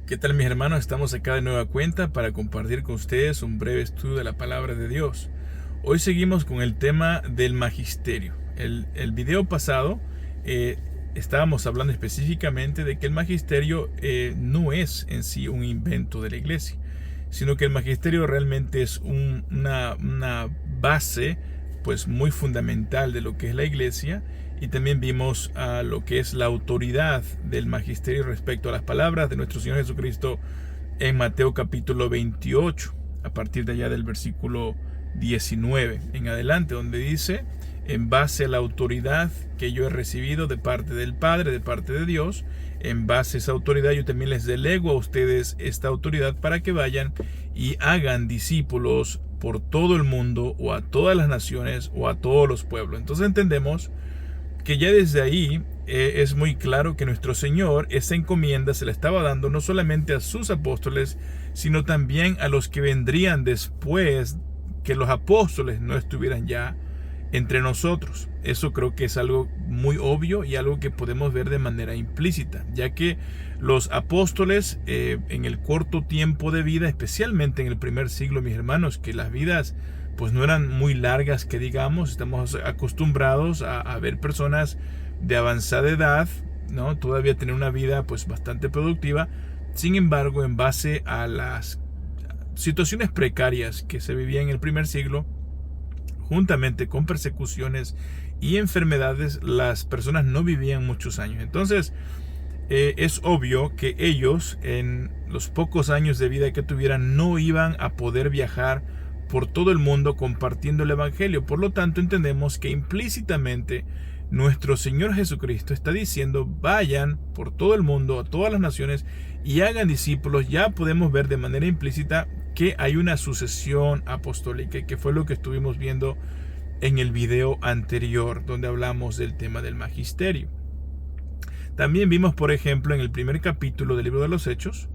¿Qué tal, mis hermanos? Estamos acá de nueva cuenta para compartir con ustedes un breve estudio de la palabra de Dios. Hoy seguimos con el tema del magisterio. El video pasado estábamos hablando específicamente de que el magisterio no es en sí un invento de la iglesia, sino que el magisterio realmente es una base pues muy fundamental de lo que es la iglesia. Y también vimos lo que es la autoridad del magisterio respecto a las palabras de nuestro Señor Jesucristo en Mateo capítulo 28, a partir de allá del versículo 19 en adelante, donde dice: en base a la autoridad que yo he recibido de parte del Padre, de parte de Dios, en base a esa autoridad yo también les delego a ustedes esta autoridad para que vayan y hagan discípulos por todo el mundo, o a todas las naciones, o a todos los pueblos. Entonces entendemos que ya desde ahí es muy claro que nuestro Señor esa encomienda se la estaba dando no solamente a sus apóstoles, sino también a los que vendrían después que los apóstoles no estuvieran ya entre nosotros. Eso creo que es algo muy obvio y algo que podemos ver de manera implícita, ya que los apóstoles en el corto tiempo de vida, especialmente en el primer siglo, mis hermanos, que las vidas pues no eran muy largas, que digamos, estamos acostumbrados a ver personas de avanzada edad, ¿no? Todavía tener una vida pues bastante productiva. Sin embargo, en base a las situaciones precarias que se vivían en el primer siglo, juntamente con persecuciones y enfermedades, las personas no vivían muchos años. Entonces, es obvio que ellos, en los pocos años de vida que tuvieran, no iban a poder viajar por todo el mundo compartiendo el evangelio. Por lo tanto, entendemos que implícitamente nuestro Señor Jesucristo está diciendo: vayan por todo el mundo, a todas las naciones, y hagan discípulos. Ya podemos ver de manera implícita que hay una sucesión apostólica, que fue lo que estuvimos viendo en el video anterior, donde hablamos del tema del magisterio. También vimos, por ejemplo, en el primer capítulo del libro de los Hechos,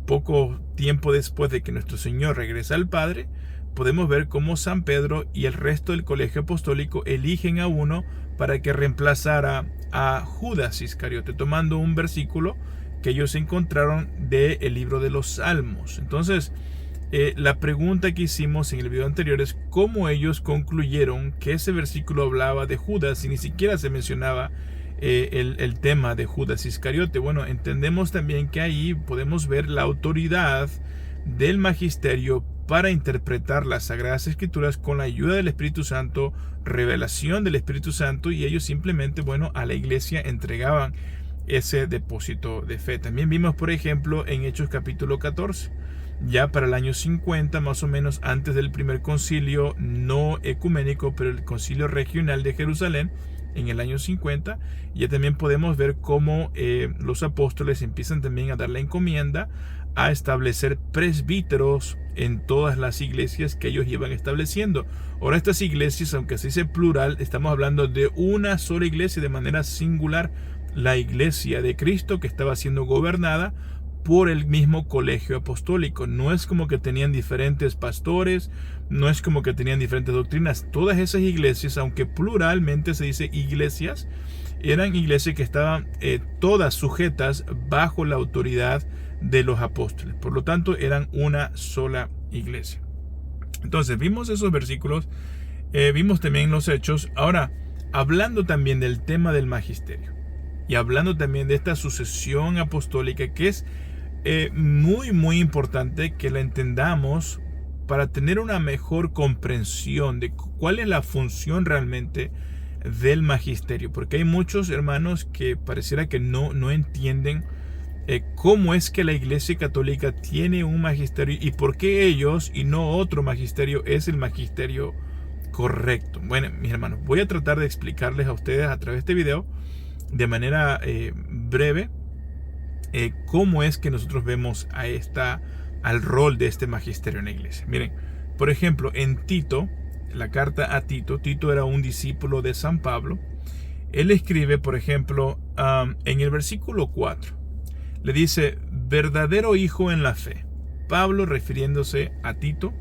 poco tiempo después de que nuestro Señor regresa al Padre, podemos ver cómo San Pedro y el resto del colegio apostólico eligen a uno para que reemplazara a Judas Iscariote, tomando un versículo que ellos encontraron del libro de los Salmos. Entonces, la pregunta que hicimos en el video anterior es cómo ellos concluyeron que ese versículo hablaba de Judas y ni siquiera se mencionaba el tema de Judas Iscariote. Bueno, entendemos también que ahí podemos ver la autoridad del magisterio para interpretar las Sagradas Escrituras con la ayuda del Espíritu Santo, revelación del Espíritu Santo, y ellos simplemente, a la iglesia entregaban ese depósito de fe. También vimos, por ejemplo, en Hechos capítulo 14, ya para el año 50, más o menos antes del primer concilio no ecuménico, pero el concilio regional de Jerusalén, en el año 50, ya también podemos ver cómo los apóstoles empiezan también a dar la encomienda a establecer presbíteros en todas las iglesias que ellos iban estableciendo. Ahora, estas iglesias, aunque se dice plural, estamos hablando de una sola iglesia de manera singular, la iglesia de Cristo, que estaba siendo gobernada por el mismo colegio apostólico. No es como que tenían diferentes pastores, no es como que tenían diferentes doctrinas. Todas esas iglesias, aunque pluralmente se dice iglesias, eran iglesias que estaban todas sujetas bajo la autoridad de los apóstoles. Por lo tanto, eran una sola iglesia. Entonces, vimos esos versículos, vimos también los hechos. Ahora, hablando también del tema del magisterio y hablando también de esta sucesión apostólica, que es muy importante que la entendamos para tener una mejor comprensión de cuál es la función realmente del magisterio, porque hay muchos hermanos que pareciera que no entienden cómo es que la Iglesia Católica tiene un magisterio y por qué ellos y no otro magisterio es el magisterio correcto. Bueno, mis hermanos, voy a tratar de explicarles a ustedes a través de este video de manera breve cómo es que nosotros vemos al rol de este magisterio en la iglesia. Miren, por ejemplo, en Tito, la carta a Tito, Tito era un discípulo de San Pablo. Él escribe, por ejemplo, en el versículo 4, le dice: verdadero hijo en la fe. Pablo refiriéndose a Tito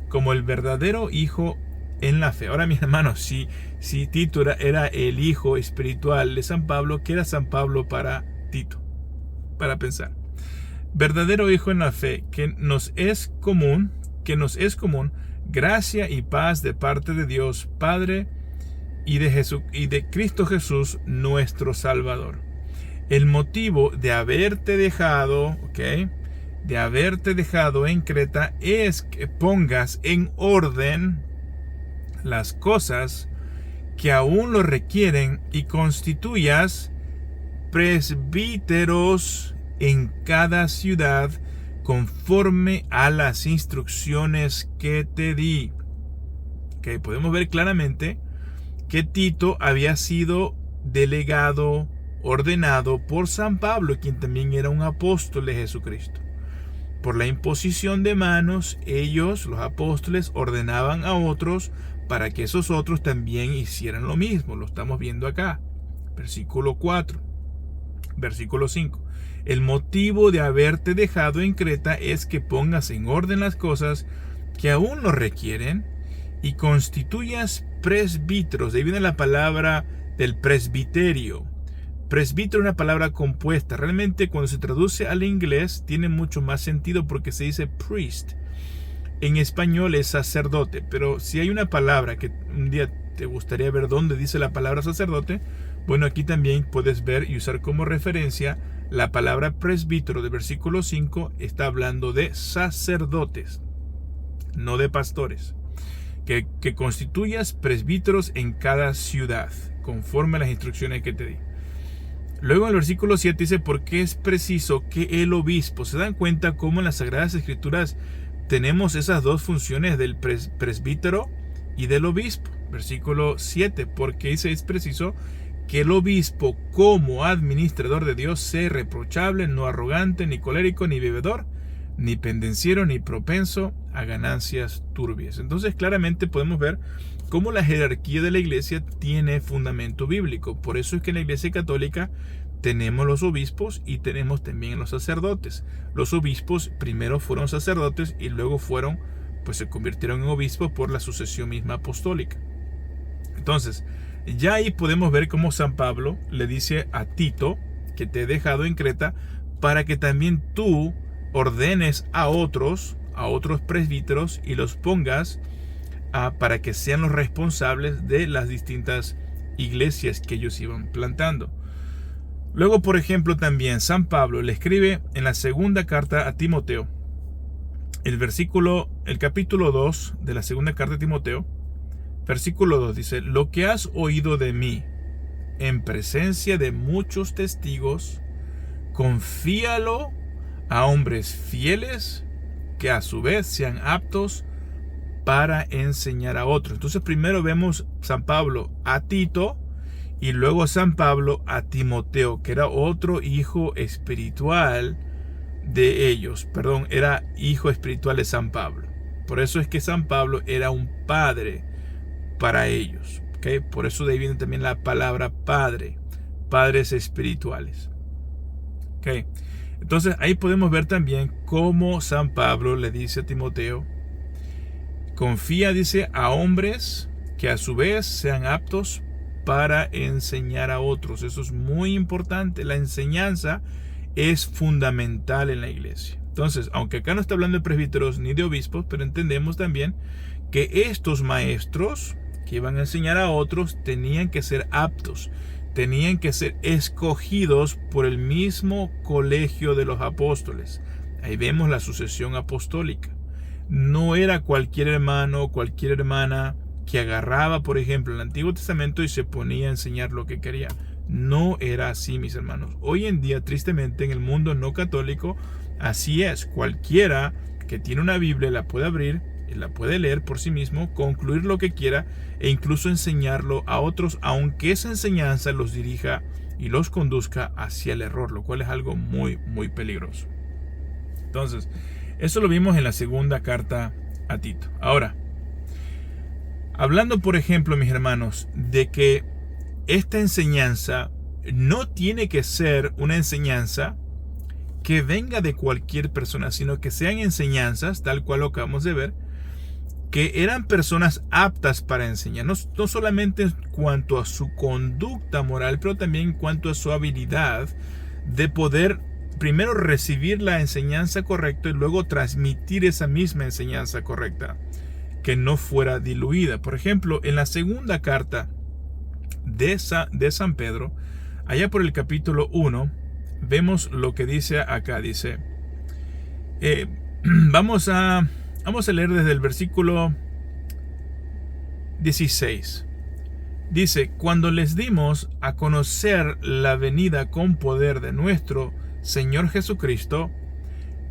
como el verdadero hijo en la fe. Ahora, mis hermanos, si Tito era el hijo espiritual de San Pablo, ¿qué era San Pablo para Tito? Para pensar. Verdadero hijo en la fe, que nos es común gracia y paz de parte de Dios Padre y de Cristo Jesús nuestro Salvador. El motivo de haberte dejado, de haberte dejado en Creta es que pongas en orden las cosas que aún lo requieren y constituyas presbíteros en cada ciudad conforme a las instrucciones que te di. Podemos ver claramente que Tito había sido delegado, ordenado por San Pablo, quien también era un apóstol de Jesucristo. Por la imposición de manos, ellos, los apóstoles, ordenaban a otros para que esos otros también hicieran lo mismo. Lo estamos viendo acá. Versículo 4. Versículo 5. El motivo de haberte dejado en Creta es que pongas en orden las cosas que aún lo requieren y constituyas presbíteros. De ahí viene la palabra del presbiterio. Presbítero es una palabra compuesta. Realmente cuando se traduce al inglés tiene mucho más sentido porque se dice priest. En español es sacerdote, pero si hay una palabra que un día te gustaría ver dónde dice la palabra sacerdote, bueno, aquí también puedes ver y usar como referencia la palabra presbítero de versículo 5. Está hablando de sacerdotes, no de pastores. Que constituyas presbíteros en cada ciudad, conforme a las instrucciones que te di. Luego en el versículo 7 dice, porque es preciso que el obispo, ¿se dan cuenta cómo en las Sagradas Escrituras tenemos esas dos funciones del presbítero y del obispo? Versículo 7, porque dice, es preciso que el obispo como administrador de Dios sea irreprochable, no arrogante, ni colérico, ni bebedor, ni pendenciero, ni propenso a ganancias turbias. Entonces claramente podemos ver cómo la jerarquía de la iglesia tiene fundamento bíblico. Por eso es que en la iglesia católica tenemos los obispos y tenemos también los sacerdotes. Los obispos primero fueron sacerdotes y luego se convirtieron en obispos por la sucesión misma apostólica. Entonces, ya ahí podemos ver cómo San Pablo le dice a Tito, que te he dejado en Creta, para que también tú ordenes a otros presbíteros y los pongas para que sean los responsables de las distintas iglesias que ellos iban plantando. Luego, por ejemplo, también San Pablo le escribe en la segunda carta a Timoteo, el capítulo 2 de la segunda carta de Timoteo, versículo 2 dice, lo que has oído de mí en presencia de muchos testigos, confíalo a hombres fieles que a su vez sean aptos para enseñar a otros. Entonces primero vemos San Pablo a Tito y luego San Pablo a Timoteo, que era otro hijo espiritual de ellos. Era hijo espiritual de San Pablo. Por eso es que San Pablo era un padre para ellos. Por eso de ahí viene también la palabra padre, padres espirituales. Entonces ahí podemos ver también cómo San Pablo le dice a Timoteo, confía, dice, a hombres que a su vez sean aptos para enseñar a otros. Eso es muy importante. La enseñanza es fundamental en la iglesia. Entonces, aunque acá no está hablando de presbíteros ni de obispos, pero entendemos también que estos maestros que iban a enseñar a otros tenían que ser aptos, tenían que ser escogidos por el mismo colegio de los apóstoles. Ahí vemos la sucesión apostólica. No era cualquier hermano o cualquier hermana que agarraba, por ejemplo, el Antiguo Testamento y se ponía a enseñar lo que quería. No era así, mis hermanos. Hoy en día, tristemente, en el mundo no católico, así es. Cualquiera que tiene una Biblia la puede abrir, la puede leer por sí mismo, concluir lo que quiera e incluso enseñarlo a otros, aunque esa enseñanza los dirija y los conduzca hacia el error, lo cual es algo muy, muy peligroso. Entonces, eso lo vimos en la segunda carta a Tito. Ahora, hablando, por ejemplo, mis hermanos, de que esta enseñanza no tiene que ser una enseñanza que venga de cualquier persona, sino que sean enseñanzas, tal cual lo acabamos de ver, que eran personas aptas para enseñar, no solamente en cuanto a su conducta moral, pero también en cuanto a su habilidad de poder primero recibir la enseñanza correcta y luego transmitir esa misma enseñanza correcta, que no fuera diluida. Por ejemplo, en la segunda carta de San Pedro, allá por el capítulo 1, vemos lo que dice acá. Dice, vamos a leer desde el versículo 16. Dice, cuando les dimos a conocer la venida con poder de nuestro Señor Jesucristo,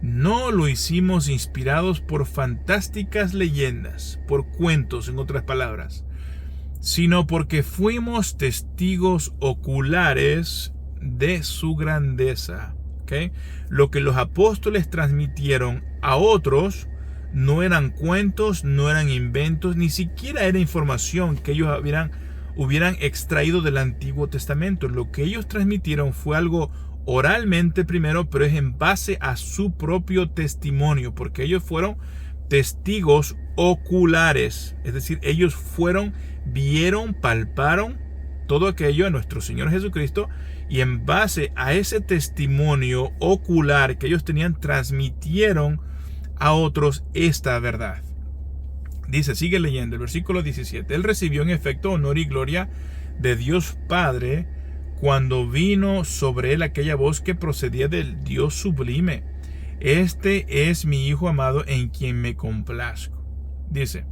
no lo hicimos inspirados por fantásticas leyendas, por cuentos, en otras palabras, sino porque fuimos testigos oculares de su grandeza. ¿Okay? Lo que los apóstoles transmitieron a otros no eran cuentos, no eran inventos, ni siquiera era información que ellos hubieran extraído del Antiguo Testamento. Lo que ellos transmitieron fue algo oralmente primero, pero es en base a su propio testimonio, porque ellos fueron testigos oculares, es decir, ellos vieron, palparon todo aquello a nuestro Señor Jesucristo, y en base a ese testimonio ocular que ellos tenían, transmitieron a otros esta verdad. Dice, sigue leyendo el versículo 17. Él recibió en efecto honor y gloria de Dios Padre cuando vino sobre él aquella voz que procedía del Dios sublime. Este es mi Hijo amado en quien me complazco. Dice,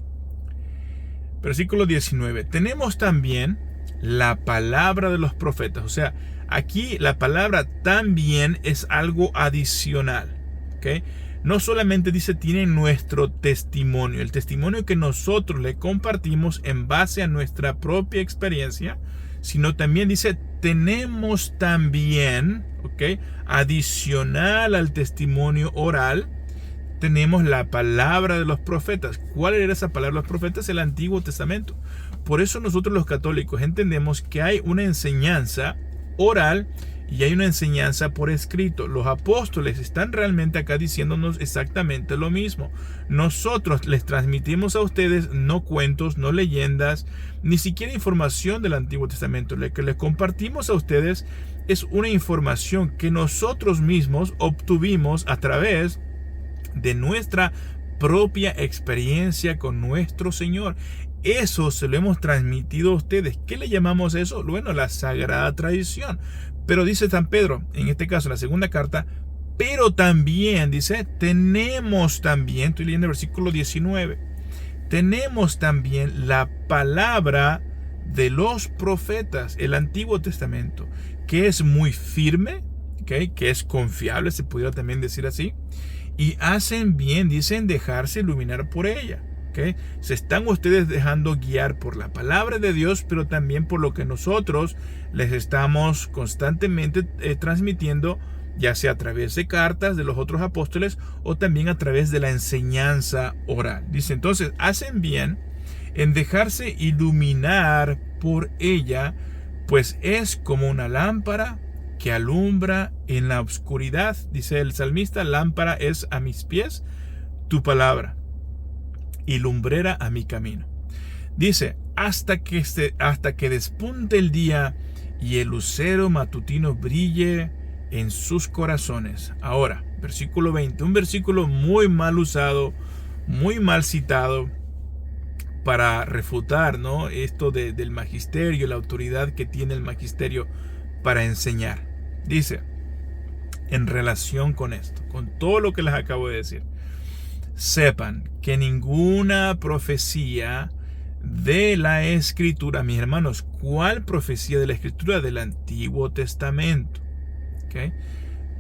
versículo 19. Tenemos también la palabra de los profetas. O sea, aquí la palabra también es algo adicional. ¿Okay? No solamente dice tiene nuestro testimonio, el testimonio que nosotros le compartimos en base a nuestra propia experiencia, sino también dice tenemos también, ¿okay? Adicional al testimonio oral, tenemos la palabra de los profetas. ¿Cuál era esa palabra de los profetas? El Antiguo Testamento. Por eso nosotros los católicos entendemos que hay una enseñanza oral y hay una enseñanza por escrito. Los apóstoles están realmente acá diciéndonos exactamente lo mismo. Nosotros les transmitimos a ustedes no cuentos, no leyendas, ni siquiera información del Antiguo Testamento. Lo que les compartimos a ustedes es una información que nosotros mismos obtuvimos a través de nuestra propia experiencia con nuestro Señor. Eso se lo hemos transmitido a ustedes. ¿Qué le llamamos eso? Bueno, la sagrada tradición. Pero dice San Pedro, en este caso, en la segunda carta, pero también, dice, tenemos también, estoy leyendo el versículo 19, tenemos también la palabra de los profetas, el Antiguo Testamento, que es muy firme, ¿okay? Que es confiable, se pudiera también decir así, y hacen bien, dicen, dejarse iluminar por ella. ¿Okay? Se están ustedes dejando guiar por la palabra de Dios, pero también por lo que nosotros les estamos constantemente transmitiendo, ya sea a través de cartas de los otros apóstoles o también a través de la enseñanza oral. Dice entonces, hacen bien en dejarse iluminar por ella, pues es como una lámpara que alumbra en la oscuridad. Dice el salmista, lámpara es a mis pies tu palabra y lumbrera a mi camino. Dice, hasta que despunte el día y el lucero matutino brille en sus corazones. Ahora, versículo 20, un versículo muy mal usado, muy mal citado para refutar, ¿no? Esto del magisterio, la autoridad que tiene el magisterio para enseñar. Dice, en relación con esto, con todo lo que les acabo de decir, sepan que ninguna profecía de la Escritura, mis hermanos, ¿cuál profecía de la Escritura? Del Antiguo Testamento, ¿okay?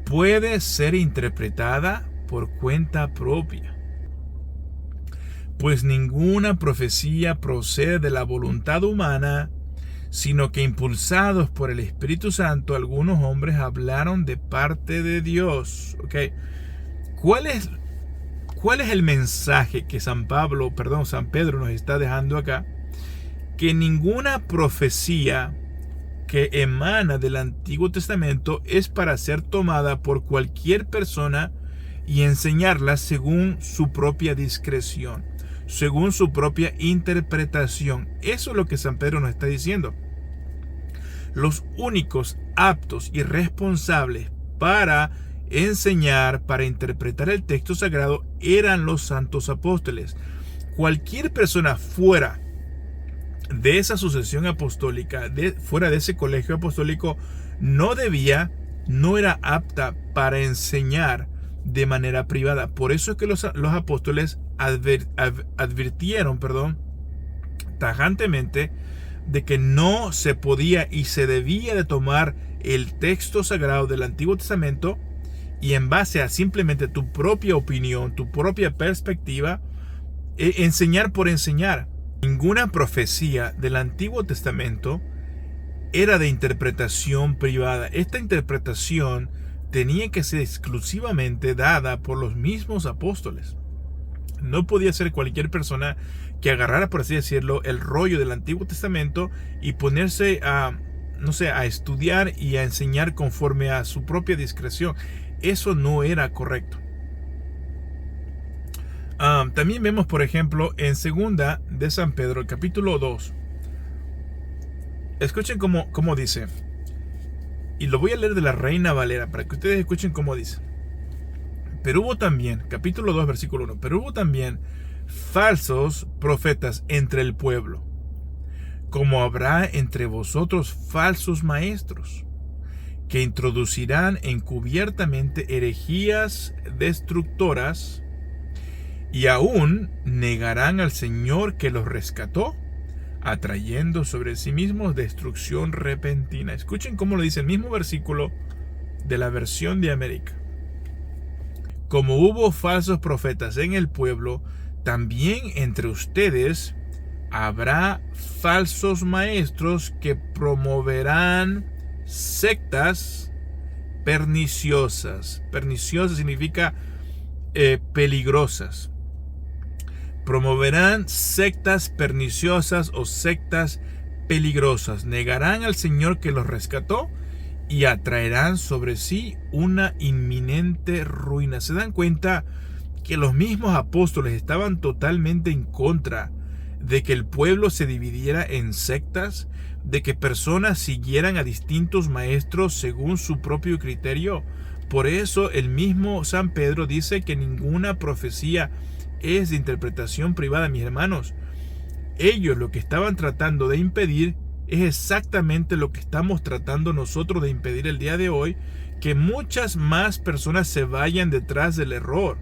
Puede ser interpretada por cuenta propia. Pues ninguna profecía procede de la voluntad humana, sino que impulsados por el Espíritu Santo, algunos hombres hablaron de parte de Dios. ¿Okay? ¿Cuál es el mensaje que San Pedro nos está dejando acá? Que ninguna profecía que emana del Antiguo Testamento es para ser tomada por cualquier persona y enseñarla según su propia discreción, según su propia interpretación. Eso es lo que San Pedro nos está diciendo. Los únicos aptos y responsables para enseñar, para interpretar el texto sagrado, eran los santos apóstoles. Cualquier persona fuera de esa sucesión apostólica, fuera de ese colegio apostólico, no era apta para enseñar de manera privada. Por eso es que los apóstoles advirtieron tajantemente de que no se podía y se debía de tomar el texto sagrado del Antiguo Testamento y en base a simplemente tu propia opinión, tu propia perspectiva, enseñar por enseñar. Ninguna profecía del Antiguo Testamento era de interpretación privada. Esta interpretación tenía que ser exclusivamente dada por los mismos apóstoles. No podía ser cualquier persona que agarrara, por así decirlo, el rollo del Antiguo Testamento y ponerse a estudiar y a enseñar conforme a su propia discreción. Eso no era correcto. También vemos, por ejemplo, en segunda de San Pedro, el capítulo 2. Escuchen cómo dice. Y lo voy a leer de la Reina Valera para que ustedes escuchen cómo dice. Pero hubo también, capítulo 2, versículo 1. Pero hubo también falsos profetas entre el pueblo, como habrá entre vosotros falsos maestros, que introducirán encubiertamente herejías destructoras, y aún negarán al Señor que los rescató, atrayendo sobre sí mismos destrucción repentina. Escuchen cómo lo dice el mismo versículo de la versión de América. Como hubo falsos profetas en el pueblo, también entre ustedes habrá falsos maestros que promoverán sectas perniciosas. Perniciosa significa peligrosas. Promoverán sectas perniciosas o sectas peligrosas. Negarán al Señor que los rescató y atraerán sobre sí una inminente ruina. ¿Se dan cuenta que los mismos apóstoles estaban totalmente en contra de que el pueblo se dividiera en sectas, de que personas siguieran a distintos maestros según su propio criterio? Por eso el mismo San Pedro dice que ninguna profecía es de interpretación privada, mis hermanos. Ellos lo que estaban tratando de impedir es exactamente lo que estamos tratando nosotros de impedir el día de hoy, que muchas más personas se vayan detrás del error,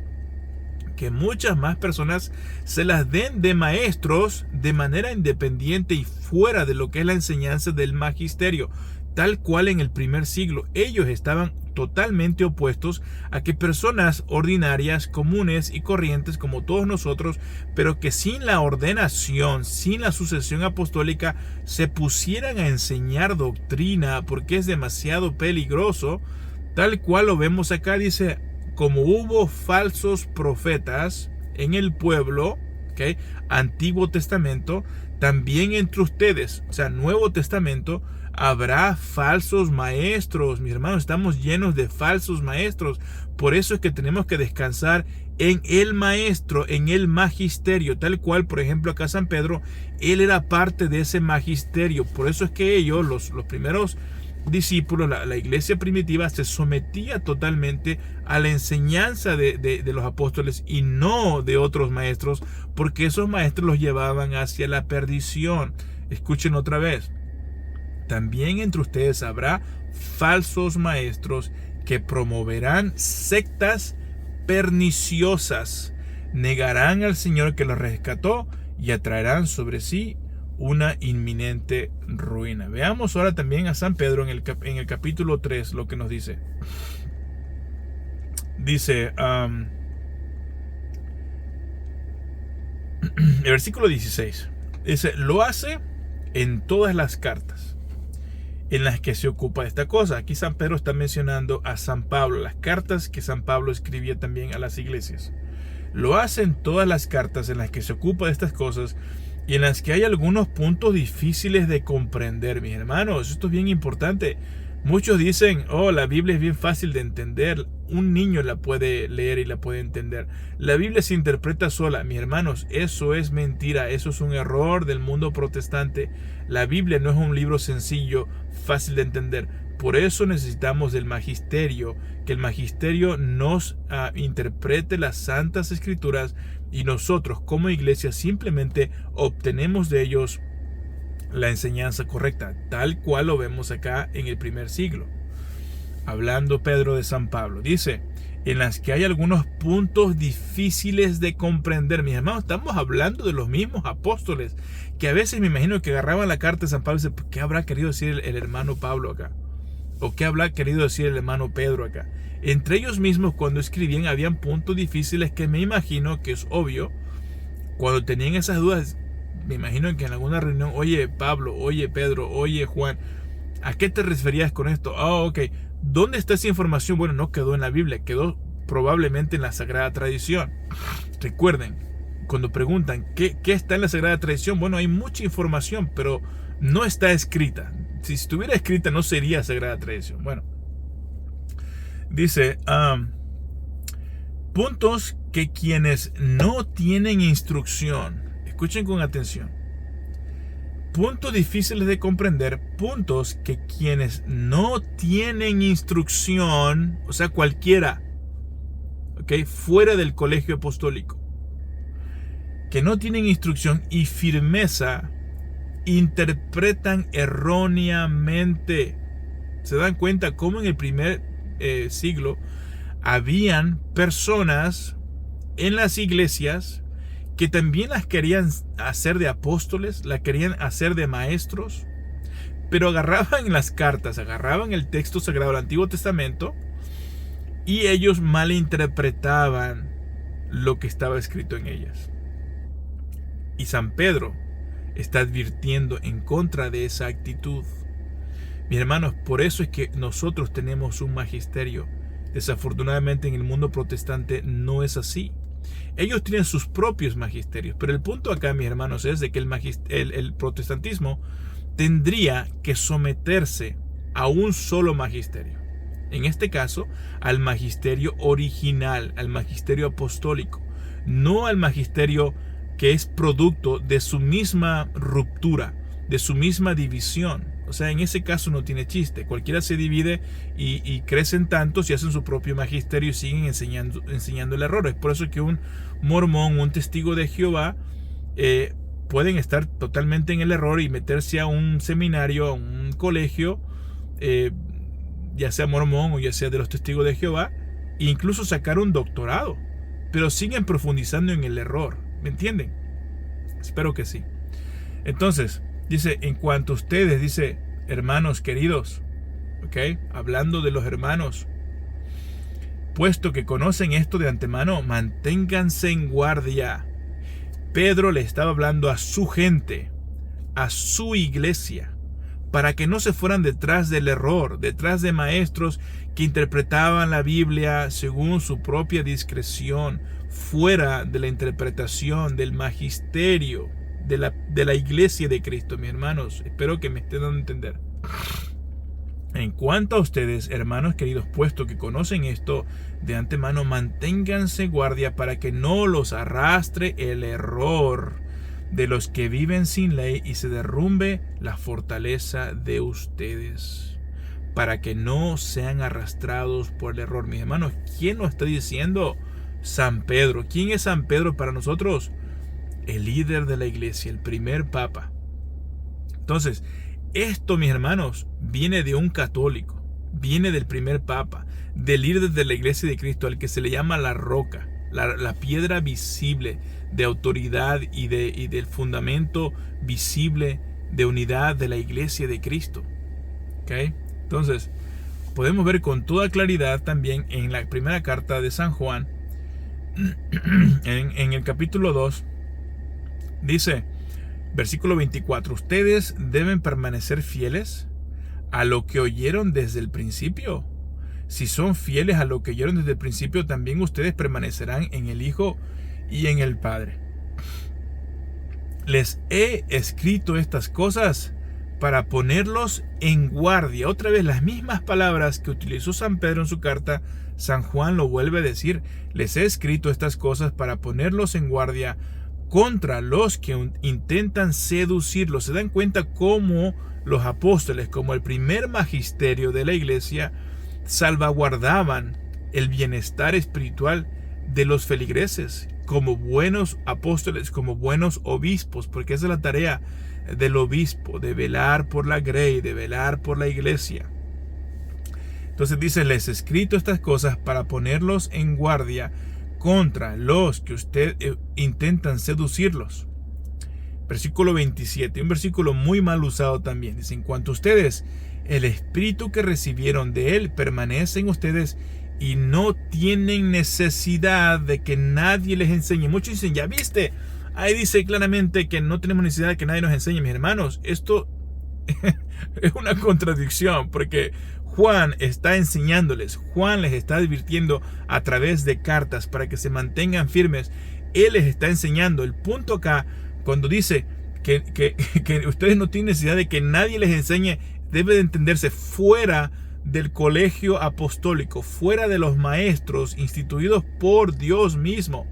que muchas más personas se las den de maestros de manera independiente y fuera de lo que es la enseñanza del magisterio, tal cual en el primer siglo. Ellos estaban totalmente opuestos a que personas ordinarias, comunes y corrientes como todos nosotros, pero que sin la ordenación, sin la sucesión apostólica, se pusieran a enseñar doctrina, porque es demasiado peligroso, tal cual lo vemos acá. Dice, como hubo falsos profetas en el pueblo, ¿okay? Antiguo Testamento, también entre ustedes, o sea, Nuevo Testamento, habrá falsos maestros. Mis hermanos, estamos llenos de falsos maestros. Por eso es que tenemos que descansar en el maestro, en el magisterio, tal cual, por ejemplo, acá San Pedro, él era parte de ese magisterio. Por eso es que ellos, los primeros discípulos, la iglesia primitiva, se sometía totalmente a la enseñanza de los apóstoles y no de otros maestros, porque esos maestros los llevaban hacia la perdición. Escuchen otra vez. También entre ustedes habrá falsos maestros que promoverán sectas perniciosas, negarán al Señor que los rescató y atraerán sobre sí una inminente ruina. Veamos ahora también a San Pedro en el capítulo 3 lo que nos dice. Dice, el versículo 16, dice, lo hace en todas las cartas en las que se ocupa de esta cosa. Aquí San Pedro está mencionando a San Pablo, las cartas que San Pablo escribía también a las iglesias. Lo hace en todas las cartas en las que se ocupa de estas cosas y en las que hay algunos puntos difíciles de comprender, mis hermanos. Esto es bien importante. Muchos dicen, la Biblia es bien fácil de entender. Un niño la puede leer y la puede entender. La Biblia se interpreta sola. Mis hermanos, eso es mentira. Eso es un error del mundo protestante. La Biblia no es un libro sencillo, fácil de entender. Por eso necesitamos del magisterio, que el magisterio nos interprete las santas escrituras y nosotros como iglesia simplemente obtenemos de ellos la enseñanza correcta, tal cual lo vemos acá en el primer siglo. Hablando Pedro de San Pablo, dice, en las que hay algunos puntos difíciles de comprender. Mis hermanos, estamos hablando de los mismos apóstoles, que a veces me imagino que agarraban la carta de San Pablo y dicen, ¿qué habrá querido decir el hermano Pablo acá? ¿O qué habrá querido decir el hermano Pedro acá? Entre ellos mismos, cuando escribían, habían puntos difíciles que me imagino que es obvio, cuando tenían esas dudas, me imagino que en alguna reunión, oye Pablo, oye Pedro, oye Juan, ¿a qué te referías con esto? Ok. ¿Dónde está esa información? Bueno, no quedó en la Biblia, quedó probablemente en la Sagrada Tradición. Recuerden, cuando preguntan ¿qué está en la Sagrada Tradición? Bueno, hay mucha información, pero no está escrita. Si estuviera escrita no sería Sagrada Tradición. Bueno, dice, puntos que quienes no tienen instrucción, escuchen con atención, puntos difíciles de comprender, puntos que quienes no tienen instrucción, o sea, cualquiera, fuera del colegio apostólico, que no tienen instrucción y firmeza, interpretan erróneamente. ¿Se dan cuenta cómo en el primer siglo habían personas en las iglesias que también las querían hacer de apóstoles, las querían hacer de maestros, pero agarraban las cartas, agarraban el texto sagrado del Antiguo Testamento y ellos malinterpretaban lo que estaba escrito en ellas. Y San Pedro está advirtiendo en contra de esa actitud. Mis hermanos, por eso es que nosotros tenemos un magisterio. Desafortunadamente en el mundo protestante no es así. Ellos tienen sus propios magisterios, pero el punto acá, mis hermanos, es de que el protestantismo tendría que someterse a un solo magisterio. En este caso, al magisterio original, al magisterio apostólico, no al magisterio que es producto de su misma ruptura, de su misma división. O sea, en ese caso no tiene chiste. Cualquiera se divide y crecen tantos y hacen su propio magisterio y siguen enseñando el error. Es por eso que un mormón, un testigo de Jehová, pueden estar totalmente en el error y meterse a un seminario, a un colegio, ya sea mormón o ya sea de los testigos de Jehová, e incluso sacar un doctorado. Pero siguen profundizando en el error. ¿Me entienden? Espero que sí. Entonces, dice, en cuanto a ustedes, dice, hermanos queridos, hablando de los hermanos, puesto que conocen esto de antemano, manténganse en guardia. Pedro le estaba hablando a su gente, a su iglesia, para que no se fueran detrás del error, detrás de maestros que interpretaban la Biblia según su propia discreción, fuera de la interpretación del magisterio de la iglesia de Cristo. Mis hermanos, espero que me estén dando a entender. En cuanto a ustedes, hermanos queridos, puesto que conocen esto de antemano, manténganse guardia para que no los arrastre el error de los que viven sin ley y se derrumbe la fortaleza de ustedes, para que no sean arrastrados por el error. Mis hermanos, ¿quién lo está diciendo? San Pedro. ¿Quién es San Pedro para nosotros? El líder de la iglesia, el primer papa. Entonces, esto, mis hermanos, viene de un católico, viene del primer papa, del líder de la iglesia de Cristo, al que se le llama la roca, la piedra visible de autoridad y del fundamento visible de unidad de la iglesia de Cristo. Entonces, podemos ver con toda claridad también en la primera carta de San Juan, en el capítulo 2, dice, versículo 24, ustedes deben permanecer fieles a lo que oyeron desde el principio. Si son fieles a lo que oyeron desde el principio, también ustedes permanecerán en el Hijo y en el Padre. Les he escrito estas cosas para ponerlos en guardia. Otra vez las mismas palabras que utilizó San Pedro en su carta, San Juan lo vuelve a decir. Les he escrito estas cosas para ponerlos en guardia contra los que intentan seducirlo. Se dan cuenta cómo los apóstoles, como el primer magisterio de la iglesia, salvaguardaban el bienestar espiritual de los feligreses como buenos apóstoles, como buenos obispos, porque esa es la tarea del obispo, de velar por la grey, de velar por la iglesia. Entonces dice, les he escrito estas cosas para ponerlos en guardia contra los que intentan seducirlos. Versículo 27, un versículo muy mal usado también. Dice, en cuanto a ustedes, el espíritu que recibieron de él permanece en ustedes y no tienen necesidad de que nadie les enseñe. Muchos dicen, ya viste, ahí dice claramente que no tenemos necesidad de que nadie nos enseñe. Mis hermanos, esto es una contradicción, porque Juan está enseñándoles, Juan les está advirtiendo a través de cartas para que se mantengan firmes. Él les está enseñando. El punto acá, cuando dice que ustedes no tienen necesidad de que nadie les enseñe, debe de entenderse fuera del colegio apostólico, fuera de los maestros instituidos por Dios mismo.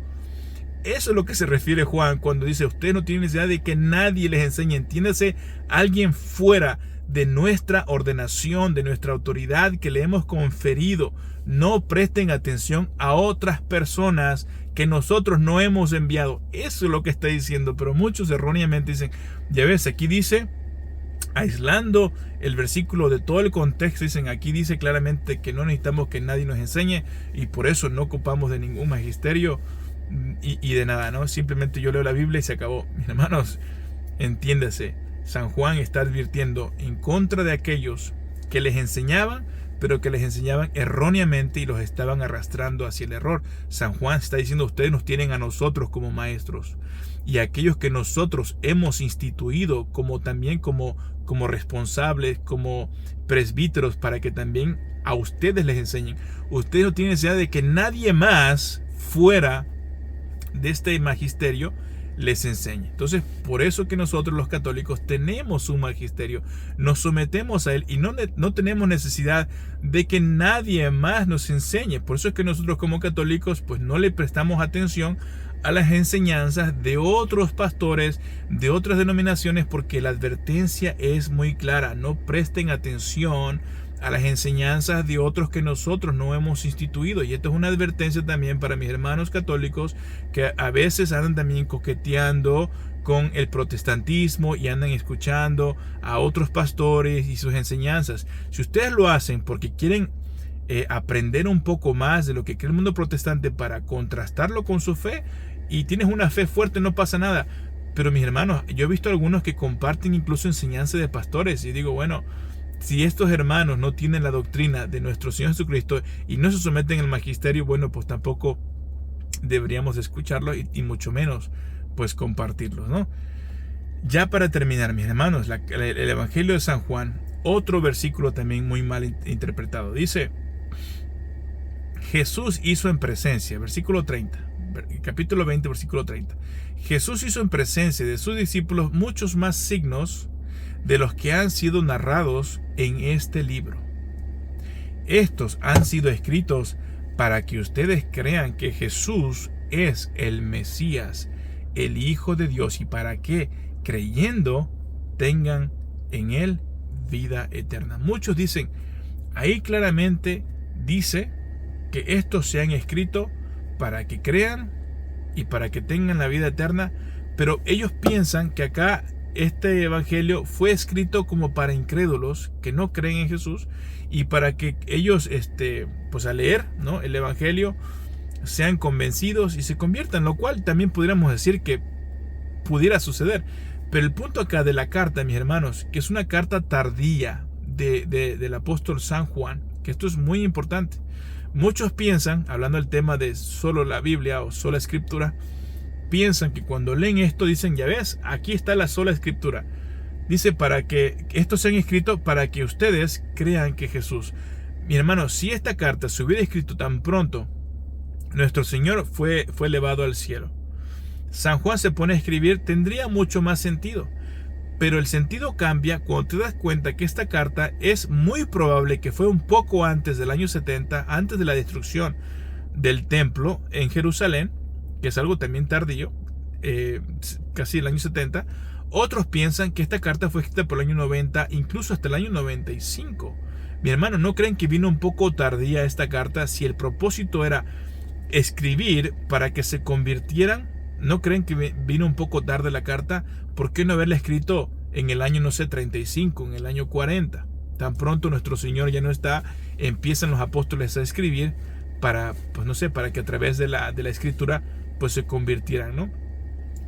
Eso es lo que se refiere Juan cuando dice, ustedes no tienen necesidad de que nadie les enseñe. Entiéndase, alguien fuera de nuestra ordenación, de nuestra autoridad que le hemos conferido. No presten atención a otras personas que nosotros no hemos enviado. Eso es lo que está diciendo, pero muchos erróneamente dicen, ya ves, aquí dice, aislando el versículo de todo el contexto, dicen, aquí dice claramente que no necesitamos que nadie nos enseñe y por eso no ocupamos de ningún magisterio y de nada, ¿no? Simplemente yo leo la Biblia y se acabó. Mis hermanos, entiéndase, San Juan está advirtiendo en contra de aquellos que les enseñaban, pero que les enseñaban erróneamente y los estaban arrastrando hacia el error. San Juan está diciendo, ustedes nos tienen a nosotros como maestros, y aquellos que nosotros hemos instituido también como responsables, como presbíteros, para que también a ustedes les enseñen. Ustedes no tienen necesidad de que nadie más fuera de este magisterio les enseñe. Entonces, por eso que nosotros los católicos tenemos un magisterio, nos sometemos a él y no tenemos necesidad de que nadie más nos enseñe. Por eso es que nosotros como católicos pues no le prestamos atención a las enseñanzas de otros pastores, de otras denominaciones, porque la advertencia es muy clara. No presten atención a las enseñanzas de otros que nosotros no hemos instituido. Y esto es una advertencia también para mis hermanos católicos que a veces andan también coqueteando con el protestantismo y andan escuchando a otros pastores y sus enseñanzas. Si ustedes lo hacen porque quieren aprender un poco más de lo que cree el mundo protestante para contrastarlo con su fe, y tienes una fe fuerte, no pasa nada. Pero mis hermanos, yo he visto algunos que comparten incluso enseñanzas de pastores y digo, bueno, si estos hermanos no tienen la doctrina de nuestro Señor Jesucristo y no se someten al magisterio, bueno, pues tampoco deberíamos escucharlo y mucho menos pues compartirlos, ¿no? Ya para terminar, mis hermanos, el Evangelio de San Juan, otro versículo también muy mal interpretado. Dice, Jesús hizo en presencia, versículo 30, capítulo 20, versículo 30. Jesús hizo en presencia de sus discípulos muchos más signos de los que han sido narrados en este libro. Estos han sido escritos para que ustedes crean que Jesús es el Mesías, el Hijo de Dios, y para que, creyendo, tengan en él vida eterna. Muchos dicen, ahí claramente dice que estos se han escrito para que crean y para que tengan la vida eterna, pero ellos piensan que acá este evangelio fue escrito como para incrédulos que no creen en Jesús y para que ellos pues al leer, ¿no?, el evangelio sean convencidos y se conviertan, lo cual también pudiéramos decir que pudiera suceder. Pero el punto acá de la carta, mis hermanos, que es una carta tardía del apóstol San Juan, que esto es muy importante. Muchos piensan, hablando del tema de solo la Biblia o sola escritura, piensan que cuando leen esto dicen, ya ves, aquí está la sola escritura. Dice, para que esto sea escrito para que ustedes crean que Jesús. Mi hermano, si esta carta se hubiera escrito tan pronto, nuestro Señor fue elevado al cielo, San Juan se pone a escribir, tendría mucho más sentido. Pero el sentido cambia cuando te das cuenta que esta carta es muy probable que fue un poco antes del año 70, antes de la destrucción del templo en Jerusalén, que es algo también tardío. casi el año 70. Otros piensan que esta carta fue escrita por el año 90, incluso hasta el año 95. Mi hermano, ¿no creen que vino un poco tardía esta carta? Si el propósito era escribir para que se convirtieran, ¿no creen que vino un poco tarde la carta? ¿Por qué no haberla escrito en el año, no sé, 35, en el año 40? Tan pronto nuestro Señor ya no está, empiezan los apóstoles a escribir para, pues no sé, para que a través de la escritura pues se convirtieran, ¿no?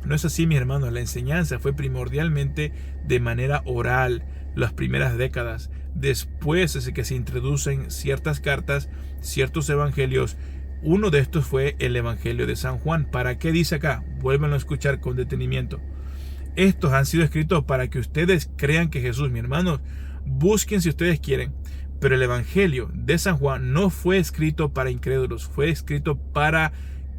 No es así, mis hermanos. La enseñanza fue primordialmente de manera oral las primeras décadas. Después es que se introducen ciertas cartas, ciertos evangelios. Uno de estos fue el Evangelio de San Juan. ¿Para qué dice acá? Vuélvanlo a escuchar con detenimiento. Estos han sido escritos para que ustedes crean que Jesús, mis hermanos, busquen si ustedes quieren. Pero el Evangelio de San Juan no fue escrito para incrédulos, fue escrito para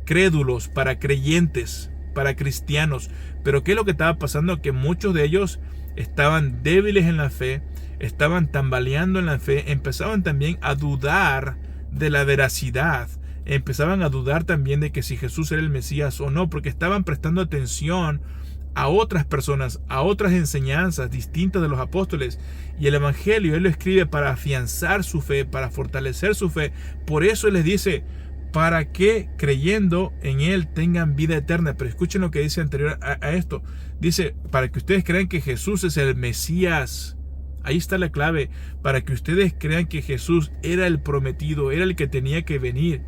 crédulos, para creyentes, para cristianos. Pero ¿qué es lo que estaba pasando? Que muchos de ellos estaban débiles en la fe, estaban tambaleando en la fe, empezaban también a dudar de la veracidad, empezaban a dudar también de que si Jesús era el Mesías o no, porque estaban prestando atención a otras personas, a otras enseñanzas distintas de los apóstoles. Y el Evangelio Él lo escribe para afianzar su fe, para fortalecer su fe. Por eso Él les dice, para que creyendo en Él tengan vida eterna. Pero escuchen lo que dice anterior a esto. Dice, para que ustedes crean que Jesús es el Mesías. Ahí está la clave. Para que ustedes crean que Jesús era el prometido, era el que tenía que venir.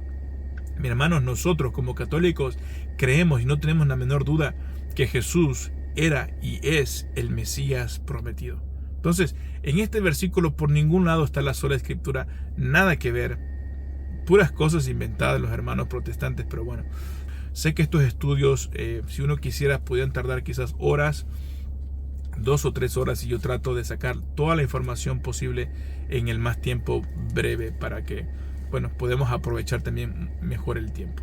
Mis hermanos, nosotros como católicos creemos y no tenemos la menor duda que Jesús era y es el Mesías prometido. Entonces, en este versículo por ningún lado está la sola escritura, nada que ver, puras cosas inventadas de los hermanos protestantes. Pero bueno, sé que estos estudios, si uno quisiera, podrían tardar quizás horas, 2 o 3 horas, y yo trato de sacar toda la información posible en el más tiempo breve para que, bueno, podemos aprovechar también mejor el tiempo.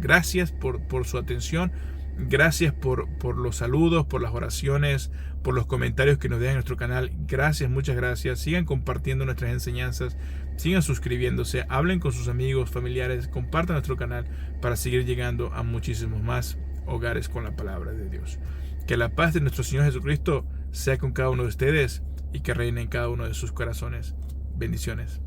Gracias por su atención. Gracias por los saludos, por las oraciones, por los comentarios que nos dejan en nuestro canal. Gracias, muchas gracias. Sigan compartiendo nuestras enseñanzas, sigan suscribiéndose, hablen con sus amigos, familiares, compartan nuestro canal para seguir llegando a muchísimos más hogares con la palabra de Dios. Que la paz de nuestro Señor Jesucristo sea con cada uno de ustedes y que reine en cada uno de sus corazones. Bendiciones.